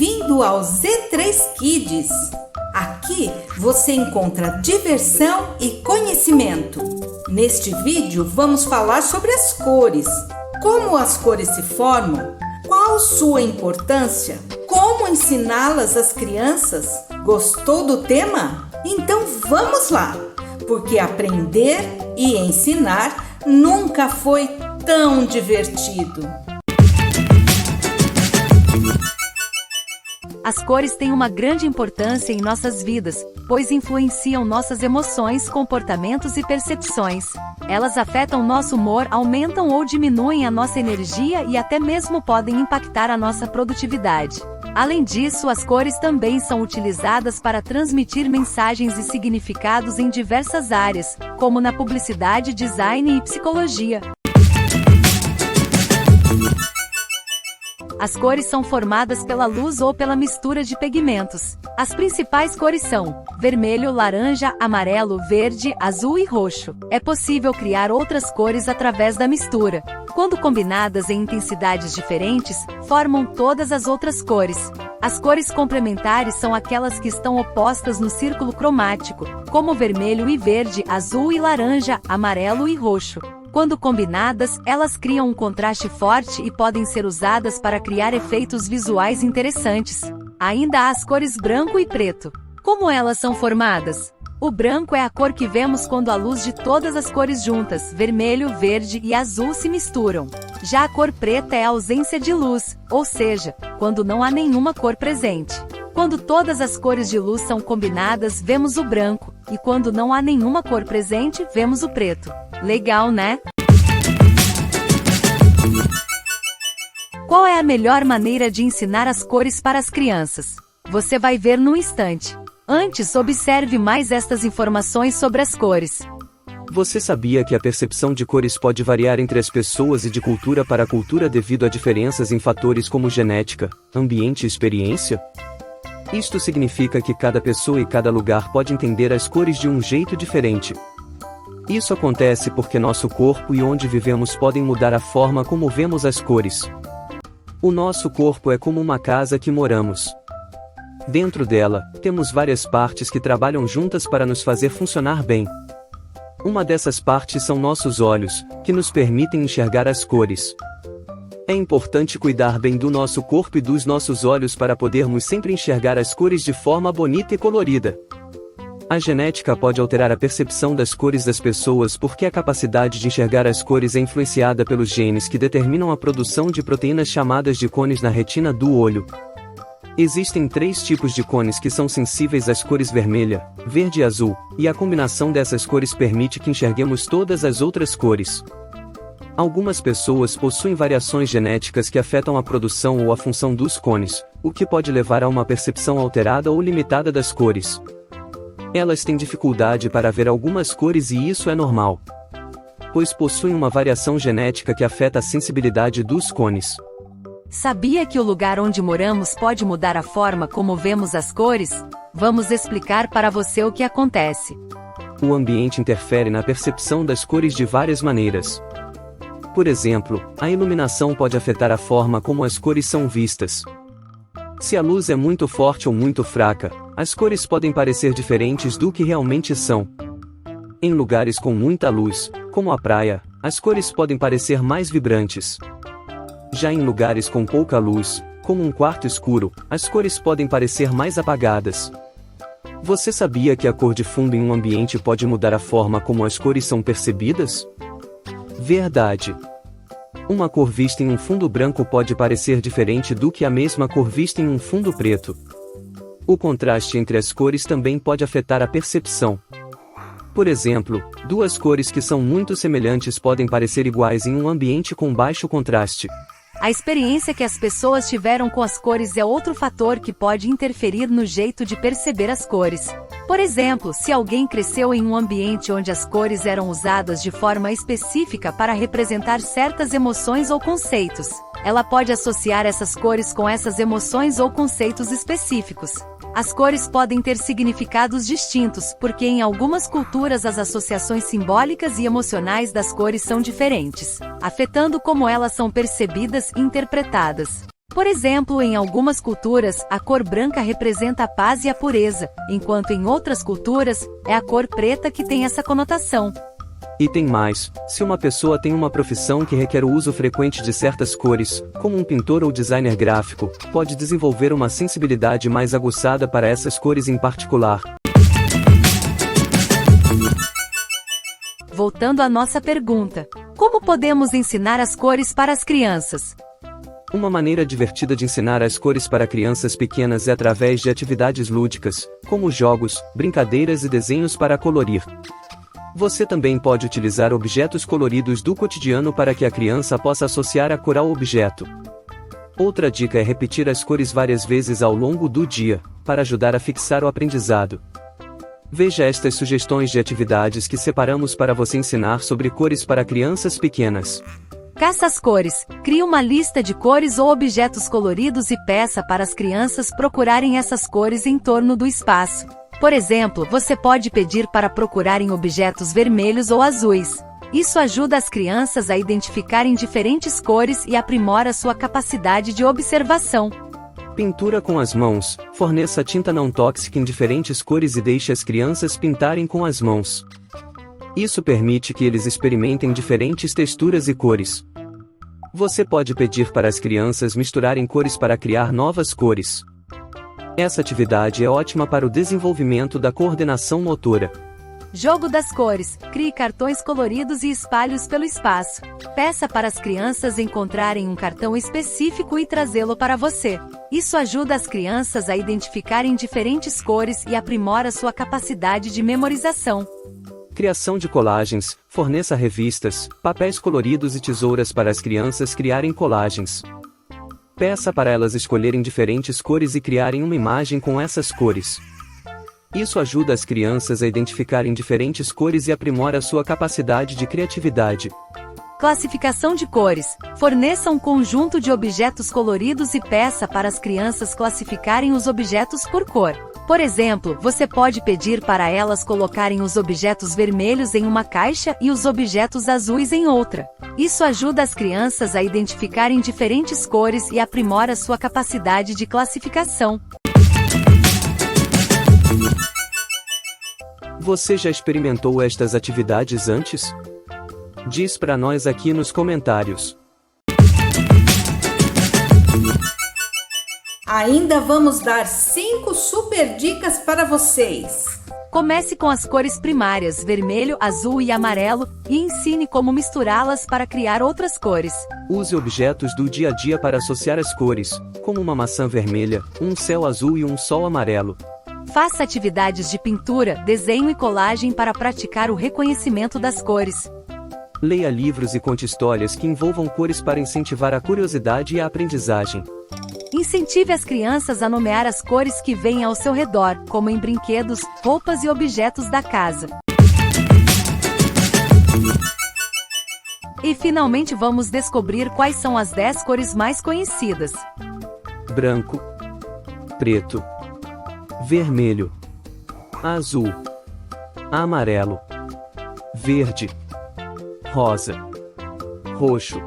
Bem-vindo ao Z3 Kids! Aqui você encontra diversão e conhecimento. Neste vídeo vamos falar sobre as cores. Como as cores se formam? Qual sua importância? Como ensiná-las às crianças? Gostou do tema? Então vamos lá! Porque aprender e ensinar nunca foi tão divertido. As cores têm uma grande importância em nossas vidas, pois influenciam nossas emoções, comportamentos e percepções. Elas afetam nosso humor, aumentam ou diminuem a nossa energia e até mesmo podem impactar a nossa produtividade. Além disso, as cores também são utilizadas para transmitir mensagens e significados em diversas áreas, como na publicidade, design e psicologia. As cores são formadas pela luz ou pela mistura de pigmentos. As principais cores são vermelho, laranja, amarelo, verde, azul e roxo. É possível criar outras cores através da mistura. Quando combinadas em intensidades diferentes, formam todas as outras cores. As cores complementares são aquelas que estão opostas no círculo cromático, como vermelho e verde, azul e laranja, amarelo e roxo. Quando combinadas, elas criam um contraste forte e podem ser usadas para criar efeitos visuais interessantes. Ainda há as cores branco e preto. Como elas são formadas? O branco é a cor que vemos quando a luz de todas as cores juntas, vermelho, verde e azul, se misturam. Já a cor preta é a ausência de luz, ou seja, quando não há nenhuma cor presente. Quando todas as cores de luz são combinadas, vemos o branco, e quando não há nenhuma cor presente, vemos o preto. Legal, né? Qual é a melhor maneira de ensinar as cores para as crianças? Você vai ver no instante. Antes, observe mais estas informações sobre as cores. Você sabia que a percepção de cores pode variar entre as pessoas e de cultura para cultura devido a diferenças em fatores como genética, ambiente e experiência? Isto significa que cada pessoa e cada lugar pode entender as cores de um jeito diferente. Isso acontece porque nosso corpo e onde vivemos podem mudar a forma como vemos as cores. O nosso corpo é como uma casa que moramos. Dentro dela, temos várias partes que trabalham juntas para nos fazer funcionar bem. Uma dessas partes são nossos olhos, que nos permitem enxergar as cores. É importante cuidar bem do nosso corpo e dos nossos olhos para podermos sempre enxergar as cores de forma bonita e colorida. A genética pode alterar a percepção das cores das pessoas porque a capacidade de enxergar as cores é influenciada pelos genes que determinam a produção de proteínas chamadas de cones na retina do olho. Existem 3 tipos de cones que são sensíveis às cores vermelha, verde e azul, e a combinação dessas cores permite que enxerguemos todas as outras cores. Algumas pessoas possuem variações genéticas que afetam a produção ou a função dos cones, o que pode levar a uma percepção alterada ou limitada das cores. Elas têm dificuldade para ver algumas cores e isso é normal, pois possuem uma variação genética que afeta a sensibilidade dos cones. Sabia que o lugar onde moramos pode mudar a forma como vemos as cores? Vamos explicar para você o que acontece. O ambiente interfere na percepção das cores de várias maneiras. Por exemplo, a iluminação pode afetar a forma como as cores são vistas. Se a luz é muito forte ou muito fraca, as cores podem parecer diferentes do que realmente são. Em lugares com muita luz, como a praia, as cores podem parecer mais vibrantes. Já em lugares com pouca luz, como um quarto escuro, as cores podem parecer mais apagadas. Você sabia que a cor de fundo em um ambiente pode mudar a forma como as cores são percebidas? Verdade. Uma cor vista em um fundo branco pode parecer diferente do que a mesma cor vista em um fundo preto. O contraste entre as cores também pode afetar a percepção. Por exemplo, 2 cores que são muito semelhantes podem parecer iguais em um ambiente com baixo contraste. A experiência que as pessoas tiveram com as cores é outro fator que pode interferir no jeito de perceber as cores. Por exemplo, se alguém cresceu em um ambiente onde as cores eram usadas de forma específica para representar certas emoções ou conceitos, ela pode associar essas cores com essas emoções ou conceitos específicos. As cores podem ter significados distintos, porque em algumas culturas as associações simbólicas e emocionais das cores são diferentes, afetando como elas são percebidas e interpretadas. Por exemplo, em algumas culturas, a cor branca representa a paz e a pureza, enquanto em outras culturas, é a cor preta que tem essa conotação. E tem mais, se uma pessoa tem uma profissão que requer o uso frequente de certas cores, como um pintor ou designer gráfico, pode desenvolver uma sensibilidade mais aguçada para essas cores em particular. Voltando à nossa pergunta: como podemos ensinar as cores para as crianças? Uma maneira divertida de ensinar as cores para crianças pequenas é através de atividades lúdicas, como jogos, brincadeiras e desenhos para colorir. Você também pode utilizar objetos coloridos do cotidiano para que a criança possa associar a cor ao objeto. Outra dica é repetir as cores várias vezes ao longo do dia, para ajudar a fixar o aprendizado. Veja estas sugestões de atividades que separamos para você ensinar sobre cores para crianças pequenas. Caça as cores. Crie uma lista de cores ou objetos coloridos e peça para as crianças procurarem essas cores em torno do espaço. Por exemplo, você pode pedir para procurarem objetos vermelhos ou azuis. Isso ajuda as crianças a identificarem diferentes cores e aprimora sua capacidade de observação. Pintura com as mãos. Forneça tinta não tóxica em diferentes cores e deixe as crianças pintarem com as mãos. Isso permite que eles experimentem diferentes texturas e cores. Você pode pedir para as crianças misturarem cores para criar novas cores. Essa atividade é ótima para o desenvolvimento da coordenação motora. Jogo das cores. Crie cartões coloridos e espalhe-os pelo espaço. Peça para as crianças encontrarem um cartão específico e trazê-lo para você. Isso ajuda as crianças a identificarem diferentes cores e aprimora sua capacidade de memorização. Criação de colagens. Forneça revistas, papéis coloridos e tesouras para as crianças criarem colagens. Peça para elas escolherem diferentes cores e criarem uma imagem com essas cores. Isso ajuda as crianças a identificarem diferentes cores e aprimora sua capacidade de criatividade. Classificação de cores. Forneça um conjunto de objetos coloridos e peça para as crianças classificarem os objetos por cor. Por exemplo, você pode pedir para elas colocarem os objetos vermelhos em uma caixa e os objetos azuis em outra. Isso ajuda as crianças a identificarem diferentes cores e aprimora sua capacidade de classificação. Você já experimentou estas atividades antes? Diz para nós aqui nos comentários. Ainda vamos dar 5 super dicas para vocês. Comece com as cores primárias, vermelho, azul e amarelo, e ensine como misturá-las para criar outras cores. Use objetos do dia a dia para associar as cores, como uma maçã vermelha, um céu azul e um sol amarelo. Faça atividades de pintura, desenho e colagem para praticar o reconhecimento das cores. Leia livros e conte histórias que envolvam cores para incentivar a curiosidade e a aprendizagem. Incentive as crianças a nomear as cores que veem ao seu redor, como em brinquedos, roupas e objetos da casa. E finalmente vamos descobrir quais são as 10 cores mais conhecidas. Branco, preto, vermelho, azul, amarelo, verde, rosa, roxo,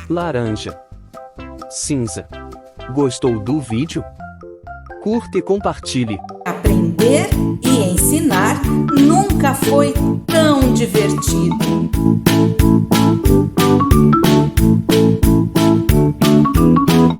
laranja, cinza. Gostou do vídeo? Curta e compartilhe. Aprender e ensinar nunca foi tão divertido.